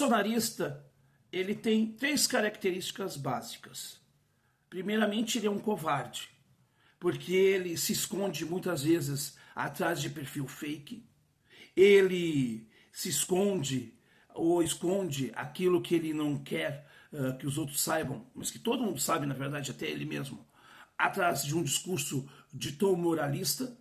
bolsonarista, ele tem três características básicas. Primeiramente, ele é um covarde, porque ele se esconde muitas vezes atrás de perfil fake. Ele se esconde ou esconde aquilo que ele não quer que os outros saibam, mas que todo mundo sabe, na verdade, até ele mesmo, atrás de um discurso de tom moralista.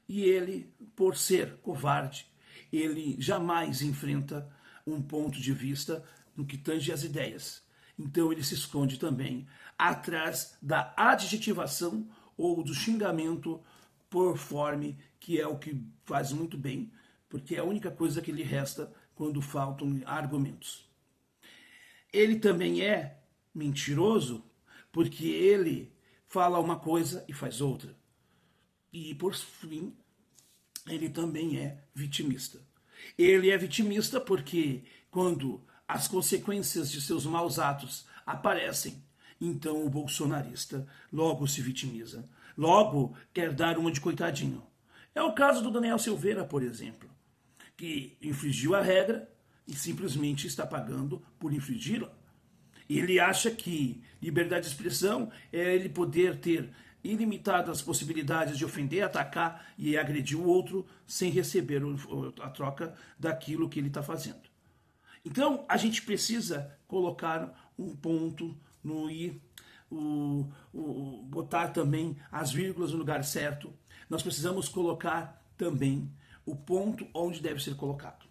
E ele, por ser covarde, ele jamais enfrenta um ponto de vista no que tange às ideias. Então ele se esconde também atrás da adjetivação ou do xingamento por forma, que é o que faz muito bem, porque é a única coisa que lhe resta quando faltam argumentos. Ele também é mentiroso, porque ele fala uma coisa e faz outra. E, por fim, ele também é vitimista. Ele é vitimista porque, quando as consequências de seus maus atos aparecem, então o bolsonarista logo se vitimiza, logo quer dar uma de coitadinho. É o caso do Daniel Silveira, por exemplo, que infringiu a regra e simplesmente está pagando por infringi-la. Ele acha que liberdade de expressão é ele poder ter ilimitadas possibilidades de ofender, atacar e agredir o outro sem receber a troca daquilo que ele está fazendo. Então, a gente precisa colocar um ponto no i, botar também as vírgulas no lugar certo. Nós precisamos colocar também o ponto onde deve ser colocado.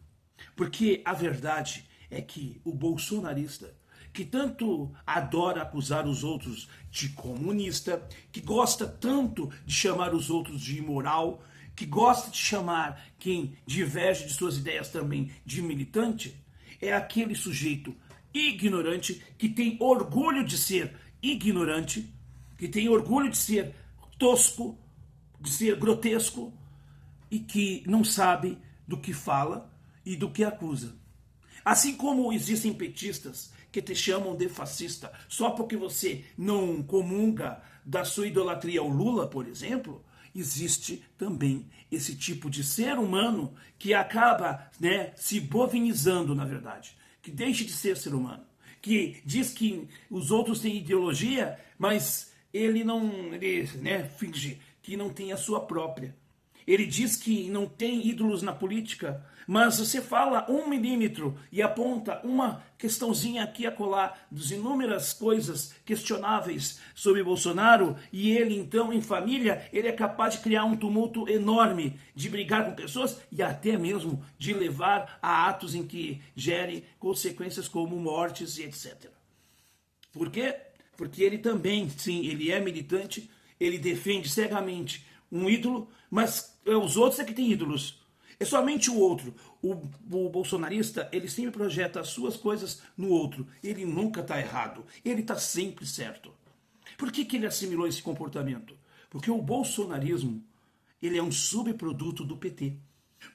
Porque a verdade é que o bolsonarista, que tanto adora acusar os outros de comunista, que gosta tanto de chamar os outros de imoral, que gosta de chamar quem diverge de suas ideias também de militante, é aquele sujeito ignorante que tem orgulho de ser ignorante, que tem orgulho de ser tosco, de ser grotesco e que não sabe do que fala e do que acusa. Assim como existem petistas que te chamam de fascista só porque você não comunga da sua idolatria ao Lula, por exemplo, existe também esse tipo de ser humano que acaba, se bovinizando, na verdade, que deixa de ser ser humano, que diz que os outros têm ideologia, mas ele finge que não tem a sua própria. Ele diz que não tem ídolos na política, mas você fala 1 milímetro e aponta uma questãozinha aqui e acolá das inúmeras coisas questionáveis sobre Bolsonaro, e ele então, em família, ele é capaz de criar um tumulto enorme, de brigar com pessoas e até mesmo de levar a atos em que gere consequências como mortes e etc. Por quê? Porque ele também, sim, ele é militante, ele defende cegamente um ídolo, mas os outros é que têm ídolos. É somente o outro. O bolsonarista, ele sempre projeta as suas coisas no outro. Ele nunca está errado. Ele está sempre certo. Por que ele assimilou esse comportamento? Porque o bolsonarismo, ele é um subproduto do PT.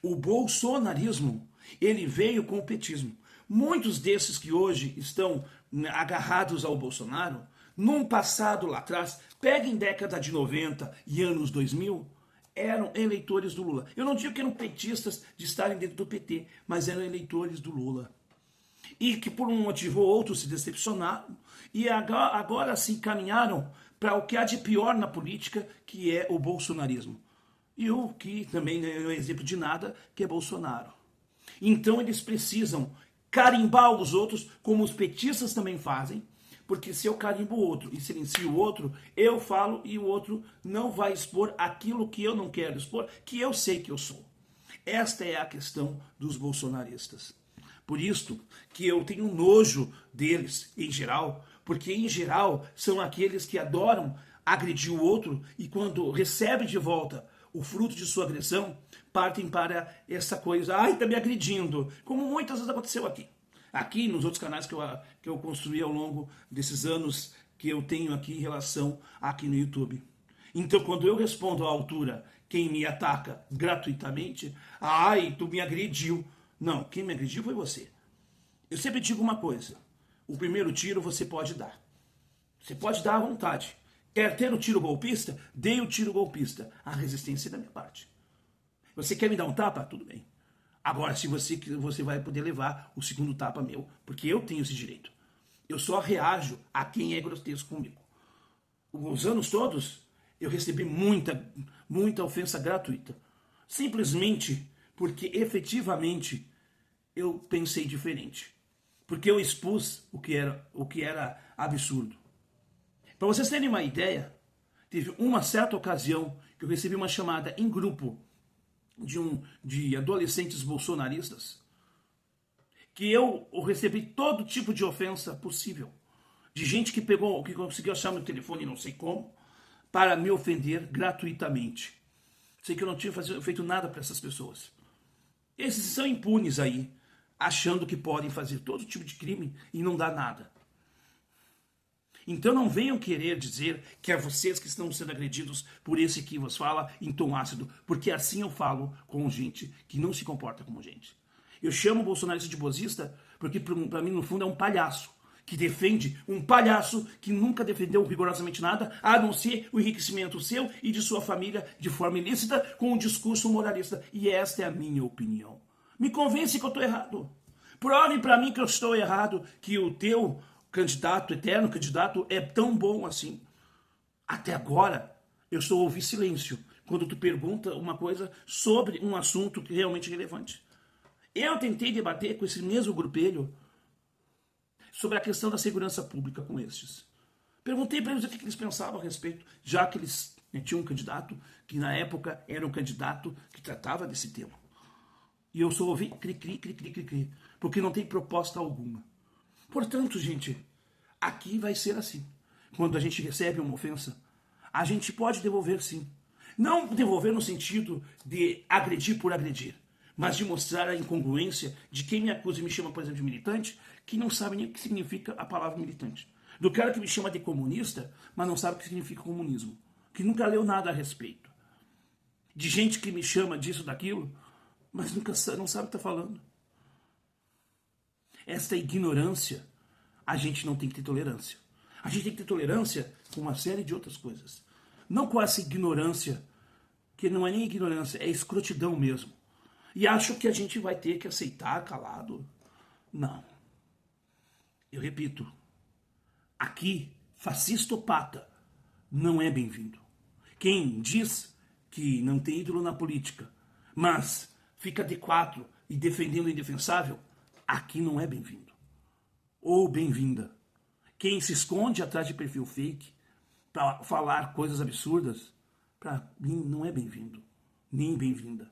O bolsonarismo, ele veio com o petismo. Muitos desses que hoje estão agarrados ao Bolsonaro, num passado lá atrás, peguem década de 90 e anos 2000, eram eleitores do Lula. Eu não digo que eram petistas de estarem dentro do PT, mas eram eleitores do Lula. E que por um motivo ou outro se decepcionaram e agora se encaminharam para o que há de pior na política, que é o bolsonarismo. E o que também é um exemplo de nada, que é Bolsonaro. Então eles precisam carimbar os outros, como os petistas também fazem, porque se eu carimbo o outro e silencio o outro, eu falo e o outro não vai expor aquilo que eu não quero expor, que eu sei que eu sou. Esta é a questão dos bolsonaristas. Por isso que eu tenho nojo deles em geral, porque em geral são aqueles que adoram agredir o outro e quando recebem de volta o fruto de sua agressão, partem para essa coisa, tá me agredindo, como muitas vezes aconteceu aqui. Aqui, nos outros canais que eu construí ao longo desses anos que eu tenho aqui em relação aqui no YouTube. Então, quando eu respondo à altura quem me ataca gratuitamente, tu me agrediu. Não, quem me agrediu foi você. Eu sempre digo uma coisa, o primeiro tiro você pode dar. Você pode dar à vontade. Quer ter o tiro golpista? Dê o tiro golpista. A resistência é da minha parte. Você quer me dar um tapa? Tudo bem. Agora, se você vai poder levar o segundo tapa meu, porque eu tenho esse direito. Eu só reajo a quem é grotesco comigo. Os anos todos, eu recebi muita ofensa gratuita. Simplesmente porque efetivamente eu pensei diferente. Porque eu expus o que era absurdo. Para vocês terem uma ideia, teve uma certa ocasião que eu recebi uma chamada em grupo de adolescentes bolsonaristas, que eu recebi todo tipo de ofensa possível. De gente que conseguiu achar meu telefone, não sei como, para me ofender gratuitamente. Sei que eu não tinha feito nada para essas pessoas. Esses são impunes aí, achando que podem fazer todo tipo de crime e não dá nada. Então não venham querer dizer que é vocês que estão sendo agredidos por esse que vos fala em tom ácido, porque assim eu falo com gente que não se comporta como gente. Eu chamo o bolsonarista de bozista porque para mim no fundo é um palhaço, que defende um palhaço que nunca defendeu rigorosamente nada, a não ser o enriquecimento seu e de sua família de forma ilícita com um discurso moralista. E esta é a minha opinião. Me convence que eu estou errado. Prove para mim que eu estou errado, que o teu candidato, eterno candidato, é tão bom assim. Até agora, eu só ouvi silêncio quando tu pergunta uma coisa sobre um assunto que realmente é relevante. Eu tentei debater com esse mesmo grupelho sobre a questão da segurança pública com estes. Perguntei para eles o que eles pensavam a respeito, já que eles tinham um candidato que na época era um candidato que tratava desse tema. E eu só ouvi cri, porque não tem proposta alguma. Portanto, gente, aqui vai ser assim. Quando a gente recebe uma ofensa, a gente pode devolver sim. Não devolver no sentido de agredir por agredir, mas de mostrar a incongruência de quem me acusa e me chama, por exemplo, de militante, que não sabe nem o que significa a palavra militante. Do cara que me chama de comunista, mas não sabe o que significa comunismo. Que nunca leu nada a respeito. De gente que me chama disso, daquilo, mas nunca não sabe o que está falando. Esta ignorância, a gente não tem que ter tolerância. A gente tem que ter tolerância com uma série de outras coisas. Não com essa ignorância, que não é nem ignorância, é escrotidão mesmo. E acho que a gente vai ter que aceitar calado. Não. Eu repito, aqui, fascistopata não é bem-vindo. Quem diz que não tem ídolo na política, mas fica de quatro e defendendo o indefensável, aqui não é bem-vindo. Ou bem-vinda. Quem se esconde atrás de perfil fake para falar coisas absurdas, para mim não é bem-vindo, nem bem-vinda.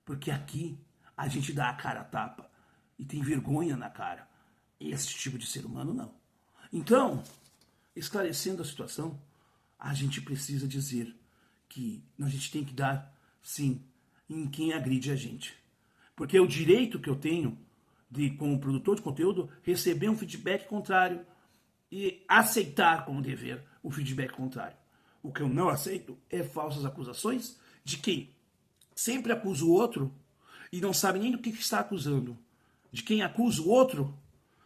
Porque aqui a gente dá a cara a tapa e tem vergonha na cara. Esse tipo de ser humano não. Então, esclarecendo a situação, a gente precisa dizer que a gente tem que dar, sim, em quem agride a gente. Porque é o direito que eu tenho de, como produtor de conteúdo, receber um feedback contrário e aceitar como dever o feedback contrário. O que eu não aceito é falsas acusações de quem sempre acusa o outro e não sabe nem do que está acusando. De quem acusa o outro,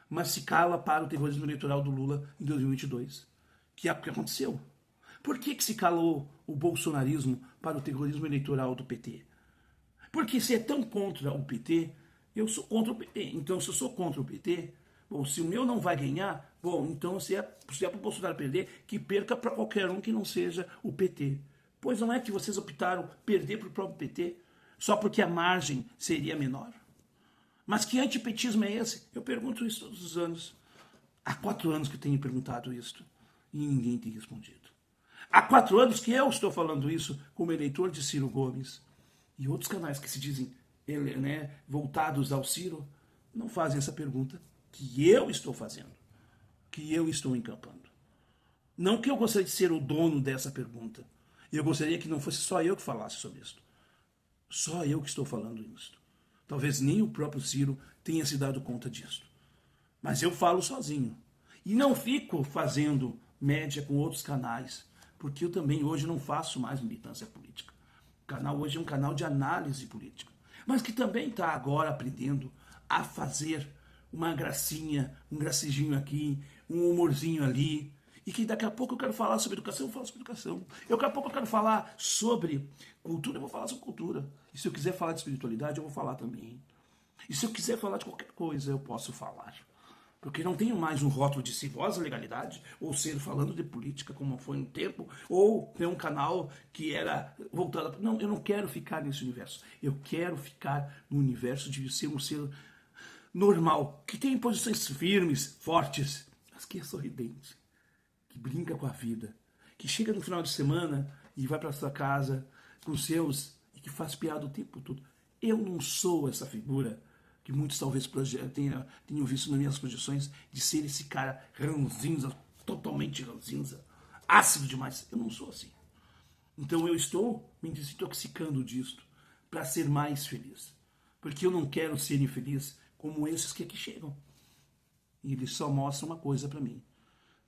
mas se cala para o terrorismo eleitoral do Lula em 2022. Que é o que aconteceu. Por que se calou o bolsonarismo para o terrorismo eleitoral do PT? Porque se é tão contra o PT, eu sou contra o PT. Então, se eu sou contra o PT, bom, se o meu não vai ganhar, bom, então se é para o Bolsonaro perder, que perca para qualquer um que não seja o PT. Pois não é que vocês optaram perder para o próprio PT só porque a margem seria menor? Mas que antipetismo é esse? Eu pergunto isso todos os anos. Há 4 anos que eu tenho perguntado isso e ninguém tem respondido. Há 4 anos que eu estou falando isso como eleitor de Ciro Gomes. E outros canais que se dizem voltados ao Ciro não fazem essa pergunta que eu estou fazendo, que eu estou encampando. Não que eu gostaria de ser o dono dessa pergunta. Eu gostaria que não fosse só eu que falasse sobre isso. Só eu que estou falando isso. Talvez nem o próprio Ciro tenha se dado conta disso. Mas eu falo sozinho. E não fico fazendo média com outros canais, porque eu também hoje não faço mais militância política. O canal hoje é um canal de análise política, mas que também está agora aprendendo a fazer uma gracinha, um gracejinho aqui, um humorzinho ali, e que daqui a pouco eu quero falar sobre educação, eu falo sobre educação. Daqui a pouco eu quero falar sobre cultura, eu vou falar sobre cultura. E se eu quiser falar de espiritualidade, eu vou falar também. E se eu quiser falar de qualquer coisa, eu posso falar. Porque não tenho mais um rótulo de ser voz da legalidade, ou ser falando de política, como foi no tempo, ou ter um canal que era voltado... Não, eu não quero ficar nesse universo. Eu quero ficar no universo de ser um ser normal, que tem posições firmes, fortes, mas que é sorridente, que brinca com a vida, que chega no final de semana e vai para sua casa com seus... e que faz piada o tempo todo. Eu não sou essa figura que muitos talvez tenham visto nas minhas projeções, de ser esse cara ranzinza, totalmente ranzinza, ácido demais. Eu não sou assim. Então eu estou me desintoxicando disto para ser mais feliz. Porque eu não quero ser infeliz como esses que aqui chegam. E eles só mostram uma coisa para mim,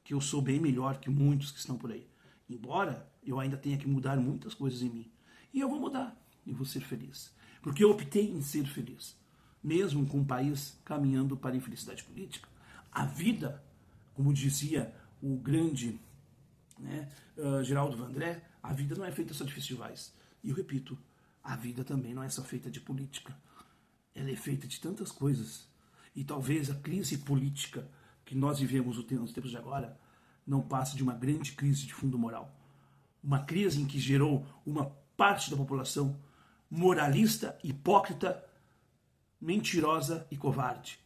que eu sou bem melhor que muitos que estão por aí. Embora eu ainda tenha que mudar muitas coisas em mim. E eu vou mudar, e vou ser feliz. Porque eu optei em ser feliz. Mesmo com o país caminhando para a infelicidade política, a vida, como dizia o grande Geraldo Vandré, a vida não é feita só de festivais. E eu repito, a vida também não é só feita de política. Ela é feita de tantas coisas. E talvez a crise política que nós vivemos nos tempos de agora não passe de uma grande crise de fundo moral. Uma crise em que gerou uma parte da população moralista, hipócrita, mentirosa e covarde,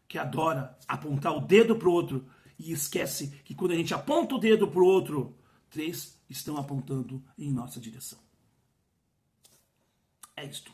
que adora apontar o dedo para o outro e esquece que quando a gente aponta o dedo para o outro, 3 estão apontando em nossa direção. É isto.